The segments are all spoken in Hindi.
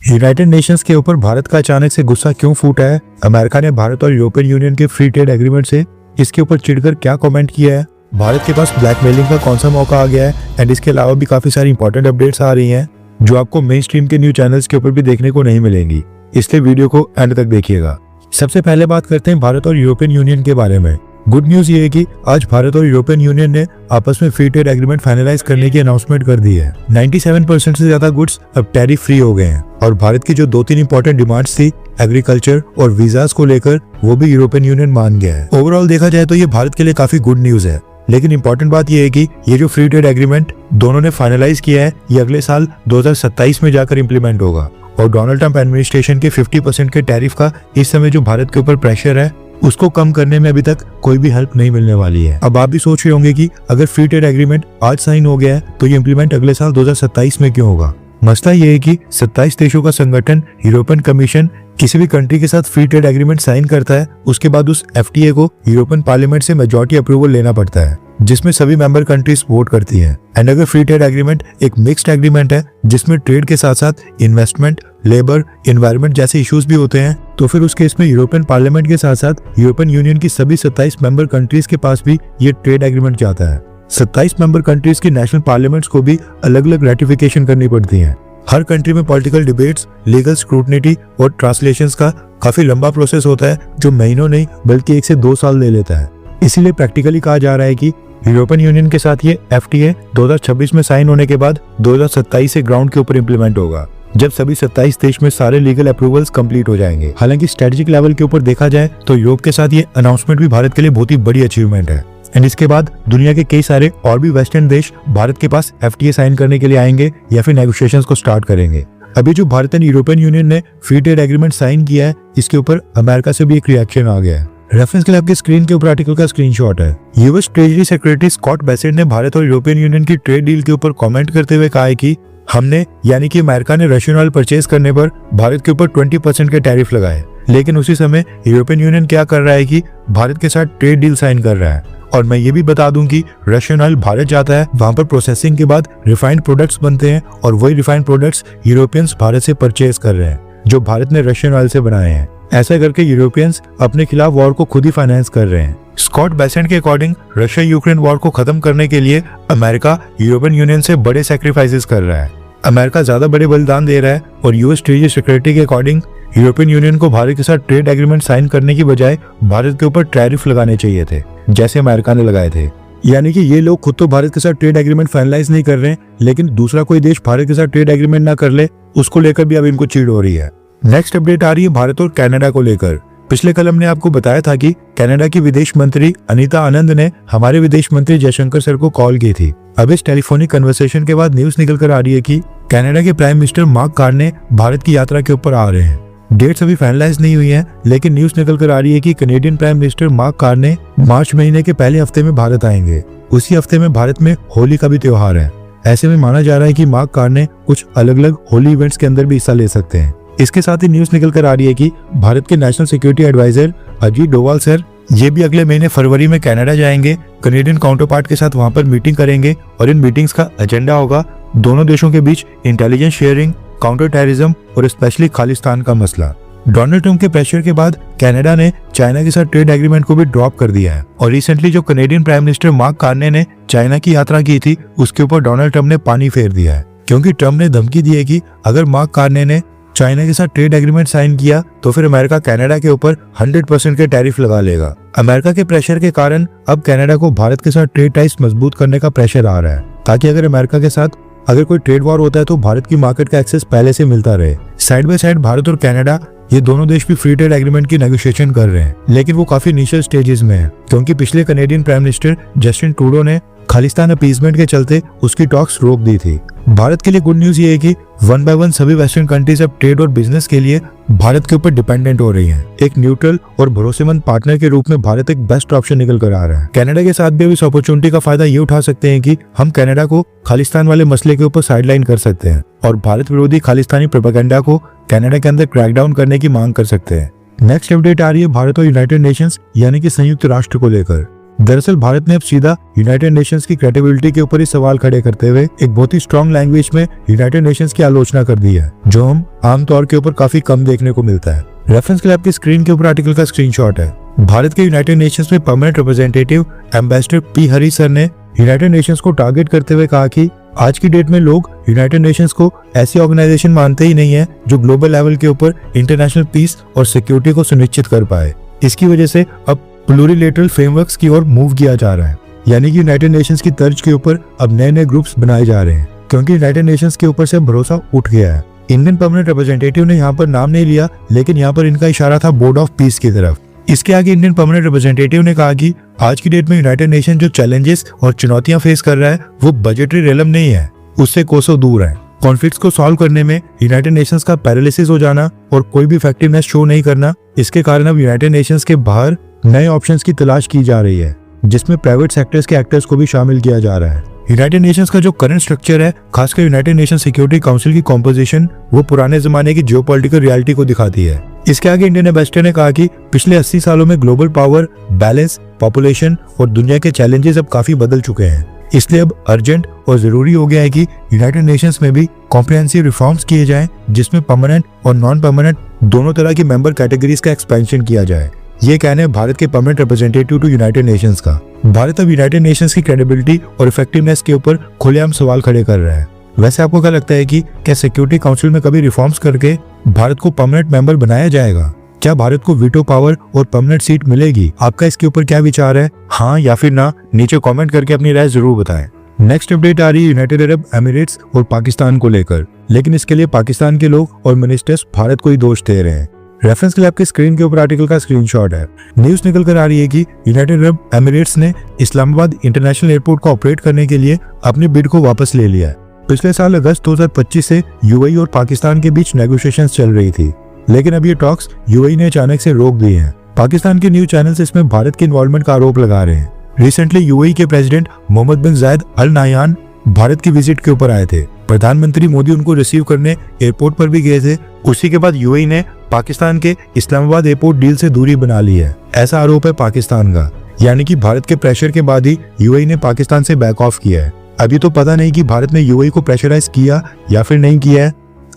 यूनाइटेड नेशंस के ऊपर भारत का अचानक से गुस्सा क्यों फूटा है? अमेरिका ने भारत और यूरोपियन यूनियन के फ्री ट्रेड एग्रीमेंट से इसके ऊपर चिढ़कर क्या कमेंट किया है? भारत के पास ब्लैकमेलिंग का कौन सा मौका आ गया है? एंड इसके अलावा भी काफी सारी इंपॉर्टेंट अपडेट्स आ रही हैं जो आपको मेन स्ट्रीम के न्यूज चैनल्स के ऊपर भी देखने को नहीं मिलेंगी, इसलिए वीडियो को एंड तक देखिएगा। सबसे पहले बात करते हैं भारत और यूरोपियन यूनियन के बारे में। गुड न्यूज ये है कि आज भारत और यूरोपियन यूनियन ने आपस में फ्री ट्रेड एग्रीमेंट फाइनलाइज करने की अनाउंसमेंट कर दी है। 97% से ज्यादा गुड्स अब टैरिफ फ्री हो गए हैं और भारत की जो 2-3 इंपॉर्टेंट डिमांड्स थी एग्रीकल्चर और वीजास को लेकर, वो भी यूरोपियन यूनियन मान गया है। ओवरऑल देखा जाए तो ये भारत के लिए काफी गुड न्यूज है, लेकिन इंपॉर्टेंट बात यह है कि ये जो फ्री ट्रेड एग्रीमेंट दोनों ने फाइनलाइज किया है, ये अगले साल 2027 में जाकर इम्प्लीमेंट होगा। और डोनाल्ड ट्रंप एडमिनिस्ट्रेशन के 50% के टैरिफ का इस समय जो भारत के ऊपर प्रेशर है, उसको कम करने में अभी तक कोई भी हेल्प नहीं मिलने वाली है। अब आप भी सोच रहे होंगे कि अगर फ्री ट्रेड एग्रीमेंट आज साइन हो गया है तो ये इम्प्लीमेंट अगले साल 2027 में क्यों होगा? मसला ये है कि 27 देशों का संगठन यूरोपियन कमीशन किसी भी कंट्री के साथ फ्री ट्रेड एग्रीमेंट साइन करता है, उसके बाद उस एफटीए को यूरोपियन पार्लियामेंट से मेजॉरिटी अप्रूवल लेना पड़ता है, जिसमें सभी मेंबर कंट्रीज वोट करती हैं। एंड अगर फ्री ट्रेड एग्रीमेंट एक मिक्स्ड एग्रीमेंट है जिसमें ट्रेड के साथ साथ इन्वेस्टमेंट, लेबर, एनवायरनमेंट जैसे इश्यूज भी होते हैं, तो फिर उस केस में यूरोपियन पार्लियामेंट के साथ साथ यूरोपियन यूनियन की सभी 27 मेंबर कंट्रीज के पास भी ये ट्रेड एग्रीमेंट जाता है। 27 मेंबर कंट्रीज की नेशनल पार्लियामेंट्स को भी अलग अलग रेटिफिकेशन करनी पड़ती है। हर कंट्री में पॉलिटिकल डिबेट्स, लीगल स्क्रूटनी और ट्रांसलेशंस का काफी लंबा प्रोसेस होता है जो महीनों नहीं बल्कि 1 से 2 साल ले लेता है। इसीलिए प्रैक्टिकली कहा जा रहा है कि यूरोपियन यूनियन के साथ ये एफटीए 2026 में साइन होने के बाद 2027 से ग्राउंड के ऊपर इम्प्लीमेंट होगा, जब सभी 27 देश में सारे लीगल अप्रूवल्स कंप्लीट हो जाएंगे। हालांकि स्ट्रेटेजिक लेवल के ऊपर देखा जाए तो यूरोप के साथ ये अनाउंसमेंट भी भारत के लिए बहुत ही बड़ी अचीवमेंट है। एंड इसके बाद दुनिया के कई सारे और भी वेस्टर्न देश भारत के पास एफटीए साइन करने के लिए आएंगे या फिर नेगोशिएशंस को स्टार्ट करेंगे। अभी जो भारत एंड यूरोपियन यूनियन ने फ्री ट्रेड एग्रीमेंट साइन किया है, इसके ऊपर अमेरिका से भी एक रिएक्शन आ गया है। रेफरेंस के लिए आपकी स्क्रीन के ऊपर आर्टिकल का स्क्रीनशॉट है। US treasury secretary Scott Bessent ने भारत और यूरोपियन यूनियन की ट्रेड डील के ऊपर कमेंट करते हुए कहा है कि हमने यानी कि अमेरिका ने रशियन ऑयल परचेज करने पर भारत के ऊपर 20% के टैरिफ लगाए, लेकिन उसी समय यूरोपियन यूनियन क्या कर रहा है कि भारत के साथ ट्रेड डील साइन कर रहा है। और मैं ये भी बता दूं कि रशियन ऑयल भारत जाता है, वहां पर प्रोसेसिंग के बाद रिफाइंड प्रोडक्ट्स बनते हैं और वही रिफाइंड प्रोडक्ट्स यूरोपियंस भारत से परचेज कर रहे हैं जो भारत ने रशियन ऑयल से बनाए हैं। ऐसा करके यूरोपियंस अपने खिलाफ वॉर को खुद ही फाइनेंस कर रहे हैं। स्कॉट बेसेंट के अकॉर्डिंग रशिया यूक्रेन वॉर को खत्म करने के लिए अमेरिका यूरोपियन यूनियन से बड़े सैक्रिफाइसेस कर रहा है। अमेरिका ज्यादा बड़े बलिदान दे रहा है और यूएस ट्रेजरी सेक्रेटरी के अकॉर्डिंग यूरोपियन यूनियन को भारत के साथ ट्रेड एग्रीमेंट साइन करने की बजाय भारत के ऊपर टैरिफ लगाने चाहिए थे, जैसे अमेरिका ने लगाए थे। यानी कि ये लोग खुद तो भारत के साथ ट्रेड एग्रीमेंट फाइनलाइज नहीं कर रहे हैं, लेकिन दूसरा कोई देश भारत के साथ ट्रेड एग्रीमेंट ना कर ले, उसको लेकर भी अब इनको चिढ़ हो रही है। नेक्स्ट अपडेट आ रही है भारत और कनाडा को लेकर। पिछले कल हमने आपको बताया था कि कनाडा की विदेश मंत्री अनीता आनंद ने हमारे विदेश मंत्री जयशंकर सर को कॉल की थी। अब इस टेलीफोनिक कन्वर्सेशन के बाद न्यूज निकल कर आ रही है कि कनाडा के prime minister Mark Carney Bharat की यात्रा के ऊपर आ रहे हैं। डेट्स अभी फाइनलाइज नहीं हुई है, लेकिन न्यूज निकल कर आ रही है कि Canadian prime minister Mark Carney मार्च महीने के पहले हफ्ते में भारत आएंगे। उसी हफ्ते में भारत में होली का भी त्योहार है। ऐसे में माना जा रहा है कि मार्क कार्ने कुछ अलग अलग होली इवेंट्स के अंदर भी हिस्सा ले सकते हैं। इसके साथ ही न्यूज निकल कर आ रही है कि भारत के national security adviser Ajit Doval sir ये भी अगले महीने फरवरी में कनाडा जाएंगे, कनेडियन काउंटर पार्ट के साथ वहां पर मीटिंग करेंगे और इन मीटिंग्स का एजेंडा होगा दोनों देशों के बीच इंटेलिजेंस शेयरिंग, काउंटर टेररिज्म और स्पेशली खालिस्तान का मसला। डोनाल्ड ट्रंप के प्रेशर के बाद कनाडा ने चाइना के साथ ट्रेड एग्रीमेंट को भी ड्रॉप कर दिया है और रिसेंटली जो Canadian prime minister Mark Carney ने चाइना की यात्रा की थी, उसके ऊपर डोनाल्ड ट्रंप ने पानी फेर दिया है, क्योंकि ट्रंप ने धमकी दी है कि अगर मार्क कार्ने ने चाइना के साथ ट्रेड एग्रीमेंट साइन किया तो फिर अमेरिका कनाडा के ऊपर 100% के टैरिफ लगा लेगा। अमेरिका के प्रेशर के कारण अब कनाडा को भारत के साथ ट्रेड टाइज मजबूत करने का प्रेशर आ रहा है, ताकि अगर अमेरिका के साथ अगर कोई ट्रेड वॉर होता है तो भारत की मार्केट का एक्सेस पहले से मिलता रहे। साइड बाय साइड भारत और कनाडा ये दोनों देश भी फ्री ट्रेड एग्रीमेंट की नेगोशिएशन कर रहे हैं, लेकिन वो काफी इनिशियल स्टेजेस में है, क्योंकि पिछले Canadian prime minister Justin Trudeau ने खालिस्तान अपीसमेंट के चलते उसकी टॉक्स रोक दी थी। भारत के लिए गुड न्यूज ये है कि 1 by 1 सभी वेस्टर्न कंट्रीज अब ट्रेड और बिजनेस के लिए भारत के ऊपर डिपेंडेंट हो रही हैं। एक न्यूट्रल और भरोसेमंद पार्टनर के रूप में भारत एक बेस्ट ऑप्शन निकल कर आ रहा है। कनाडा के साथ भी इस अपॉर्चुनिटी का फायदा ये उठा सकते हैं कि हम कनाडा को खालिस्तान वाले मसले के ऊपर साइडलाइन कर सकते हैं और भारत विरोधी खालिस्तानी प्रोपेगेंडा को कनाडा के अंदर क्रैकडाउन करने की मांग कर सकते हैं। नेक्स्ट अपडेट आ रही है भारत और यूनाइटेड नेशंस यानी कि संयुक्त राष्ट्र को लेकर। दरअसल भारत ने अब सीधा यूनाइटेड नेशंस की क्रेडिबिलिटी के ऊपर ही सवाल खड़े करते हुए एक बहुत ही स्ट्रॉन्ग लैंग्वेज में यूनाइटेड नेशंस की आलोचना कर दी है, जो हम आमतौर के ऊपर काफी कम देखने को मिलता है। रेफरेंस के लिए आपकी स्क्रीन के ऊपर आर्टिकल का स्क्रीनशॉट है। भारत के यूनाइटेड नेशंस में परमानेंट रिप्रेजेंटेटिव एम्बेसडर पी हरी सर ने यूनाइटेड नेशंस को टारगेट करते हुए कहा कि आज की डेट में लोग यूनाइटेड नेशंस को ऐसी ऑर्गेनाइजेशन मानते ही नहीं है जो ग्लोबल लेवल के ऊपर इंटरनेशनल पीस और सिक्योरिटी को सुनिश्चित कर पाए। इसकी वजह से अब प्लूरिलेटरल फ्रेमवर्क्स की ओर मूव किया जा रहा है, यानी कि यूनाइटेड नेशंस की तर्ज के ऊपर अब नए नए ग्रुप्स बनाए जा रहे हैं, क्योंकि यूनाइटेड नेशंस के ऊपर से भरोसा उठ गया है। इंडियन परमानेंट रिप्रेजेंटेटिव ने यहाँ पर नाम नहीं लिया, लेकिन यहाँ पर इनका इशारा था बोर्ड ऑफ पीस की तरफ। इसके आगे इंडियन परमानेंट रिप्रेजेंटेटिव ने कहा कि आज की डेट में यूनाइटेड नेशन जो चैलेंजेस और चुनौतियां फेस कर रहा है वो बजटरी रेलम नहीं है, उससे कोसों दूर है। कॉन्फ्लिक्ट्स को सॉल्व करने में यूनाइटेड नेशंस का पैरालिसिस हो जाना और कोई भी इफेक्टिवनेस शो नहीं करना, इसके कारण अब यूनाइटेड नेशंस के बाहर नए ऑप्शंस की तलाश की जा रही है, जिसमें प्राइवेट सेक्टर्स के एक्टर्स को भी शामिल किया जा रहा है। यूनाइटेड नेशंस का जो करंट स्ट्रक्चर है, खासकर यूनाइटेड नेशन सिक्योरिटी काउंसिल की कॉम्पोजिशन, वो पुराने जमाने की जियोपॉलिटिकल रियलिटी को दिखाती है। इसके आगे इंडियन एम्बेसडर ने कहा कि पिछले 80 सालों में ग्लोबल पावर बैलेंस, पॉपुलेशन और दुनिया के चैलेंजेस अब काफी बदल चुके हैं, इसलिए अब अर्जेंट और जरूरी हो गया है कि यूनाइटेड नेशंस में भी कॉम्प्रिहेंसिव रिफॉर्म्स किए जाएं, जिसमें परमानेंट और नॉन परमानेंट दोनों तरह की मेंबर कैटेगरीज का एक्सपेंशन किया जाए। ये कहना है भारत के permanent representative to United Nations का। भारत अब यूनाइटेड नेशंस की क्रेडिबिलिटी और इफेक्टिवनेस के ऊपर खुलेआम सवाल खड़े कर रहा है। वैसे आपको क्या लगता है कि क्या सिक्योरिटी काउंसिल में कभी रिफॉर्म्स करके भारत को परमानेंट मेंबर बनाया जाएगा? क्या भारत को वीटो पावर और परमानेंट सीट मिलेगी? आपका इसके ऊपर क्या विचार है, हाँ या फिर ना? नीचे कमेंट करके अपनी राय जरूर बताएं। नेक्स्ट अपडेट आ रही है यूनाइटेड अरब एमिरेट्स और पाकिस्तान को लेकर, लेकिन इसके लिए पाकिस्तान के लोग और मिनिस्टर्स भारत को ही दोष दे रहे हैं। रेफरेंस के लिए आपके स्क्रीन के ऊपर आर्टिकल का स्क्रीनशॉट है। न्यूज निकल कर आ रही है कि यूनाइटेड अरब एमिरेट्स ने इस्लामाबाद इंटरनेशनल एयरपोर्ट को ऑपरेट करने के लिए अपने बिड को वापस ले लिया है। पिछले साल अगस्त 2025 से यूएई और पाकिस्तान के बीच नेगोशिएशंस चल रही थी, लेकिन अब ये टॉक्स यूएई ने अचानक से रोक दिए हैं। पाकिस्तान के न्यूज चैनल्स इसमें भारत के इन्वॉल्वमेंट का आरोप लगा रहे हैं। रिसेंटली यूएई के प्रेसिडेंट मोहम्मद बिन जायद अल नाह्यान भारत की विजिट के ऊपर आए थे। प्रधानमंत्री मोदी उनको रिसीव करने एयरपोर्ट पर भी गए थे। उसी के बाद यूएई ने पाकिस्तान के इस्लामाबाद एयरपोर्ट डील से दूरी बना ली है, ऐसा आरोप है पाकिस्तान का। यानी कि भारत के प्रेशर के बाद ही यूएई ने पाकिस्तान से बैक ऑफ किया है। अभी तो पता नहीं कि भारत ने यूएई को प्रेशराइज किया या फिर नहीं किया है,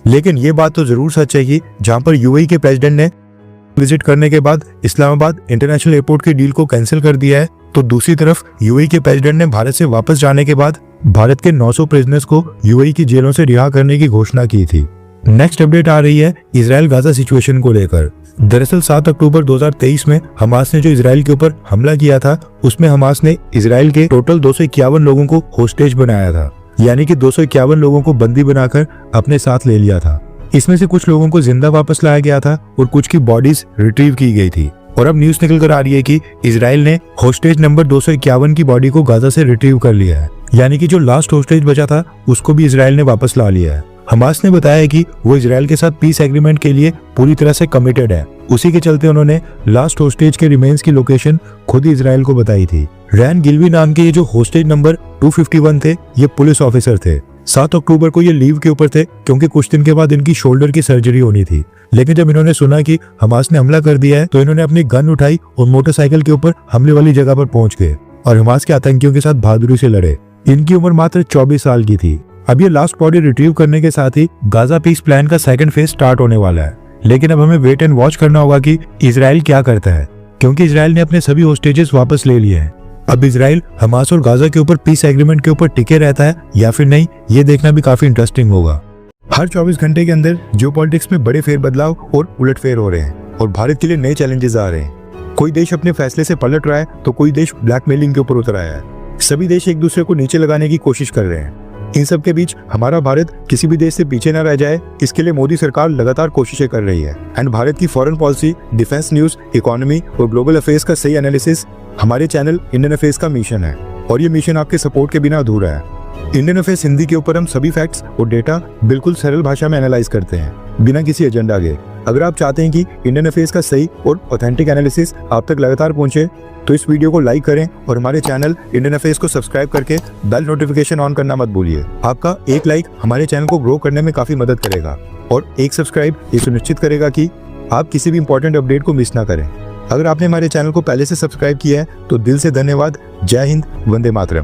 लेकिन ये बात तो जरूर सच है कि जहां पर यूएई के प्रेसिडेंट ने विजिट करने के बाद इस्लामाबाद इंटरनेशनल एयरपोर्ट की डील को कैंसिल कर दिया है, तो दूसरी तरफ यूएई के प्रेसिडेंट ने भारत से वापस जाने के बाद भारत के 900 प्रिजनर्स को यूएई की जेलों से रिहा करने की घोषणा की थी। नेक्स्ट अपडेट आ रही है इजराइल गाजा सिचुएशन को लेकर। दरअसल 7 अक्टूबर 2023 में हमास ने जो इजराइल के ऊपर हमला किया था, उसमें हमास ने इजराइल के टोटल 251 लोगों को होस्टेज बनाया था, यानी कि 251 लोगों को बंदी बनाकर अपने साथ ले लिया था। इसमें से कुछ लोगों को जिंदा वापस लाया गया था और कुछ की बॉडीज रिट्रीव की गई थी। और अब न्यूज निकल कर आ रही है कि इजराइल ने होस्टेज नंबर 251 की बॉडी को गाजा से रिट्रीव कर लिया है, यानी कि जो लास्ट होस्टेज बचा था उसको भी इजराइल ने वापस ला लिया है। हमास ने बताया है कि वो इजराइल के साथ पीस एग्रीमेंट के लिए पूरी तरह से कमिटेड है। उसी के चलते उन्होंने लास्ट होस्टेज के रिमेन्स की लोकेशन खुद ही इजराइल को बताई थी। रैन गिलवी नाम के ये जो होस्टेज नंबर 251 थे, ये पुलिस ऑफिसर थे। 7 अक्टूबर को ये लीव के ऊपर थे, क्योंकि कुछ दिन के बाद इनकी शोल्डर की सर्जरी होनी थी। लेकिन जब इन्होंने सुना कि हमास ने हमला कर दिया है, तो इन्होंने अपनी गन उठाई और मोटरसाइकिल के ऊपर हमले वाली जगह पर पहुंच गए और हमास के आतंकियों के साथ बहादुरी से लड़े। इनकी उम्र मात्र 24 साल की थी। अब ये लास्ट बॉडी रिट्रीव करने के साथ ही गाजा पीस प्लान का सेकंड फेज स्टार्ट होने वाला है। लेकिन अब हमें वेट एंड वॉच करना होगा कि इजराइल क्या करता है, क्योंकि इजराइल ने अपने सभी होस्टेजेस वापस ले लिए हैं। अब इजराइल हमास और गाजा के ऊपर पीस एग्रीमेंट के ऊपर टिके रहता है या फिर नहीं, ये देखना भी काफी इंटरेस्टिंग होगा। हर 24 घंटे के अंदर जियोपॉलिटिक्स में बड़े फेरबदलाव और उलटफेर हो रहे हैं और भारत के लिए नए चैलेंजेस आ रहे हैं। कोई देश अपने फैसले से पलट रहा है तो कोई देश ब्लैकमेलिंग के ऊपर उतर आया है। सभी देश एक दूसरे को नीचे लगाने की कोशिश कर रहे हैं। इन सब के बीच हमारा भारत किसी भी देश से पीछे न रह जाए, इसके लिए मोदी सरकार लगातार कोशिशें कर रही है। एंड भारत की foreign policy, defence news, economy और ग्लोबल अफेयर्स का सही एनालिसिस हमारे चैनल इंडियन अफेयर्स का मिशन है और ये मिशन आपके सपोर्ट के बिना अधूरा है। इंडियन अफेयर्स हिंदी के ऊपर हम सभी फैक्ट्स और डेटा बिल्कुल सरल भाषा में एनालाइज करते हैं, बिना किसी एजेंडा के। अगर आप चाहते हैं कि इंडियन अफेयर्स का सही और ऑथेंटिक एनालिसिस आप तक लगातार पहुंचे, तो इस वीडियो को लाइक करें और हमारे चैनल इंडियन अफेयर्स को सब्सक्राइब करके बेल नोटिफिकेशन ऑन करना मत भूलिए। आपका एक लाइक हमारे चैनल को ग्रो करने में काफी मदद करेगा और एक सब्सक्राइब ये सुनिश्चित करेगा कि आप किसी भी इंपॉर्टेंट अपडेट को मिस ना करें। अगर आपने हमारे चैनल को पहले से सब्सक्राइब किया है तो दिल से धन्यवाद। जय हिंद, वंदे मातरम।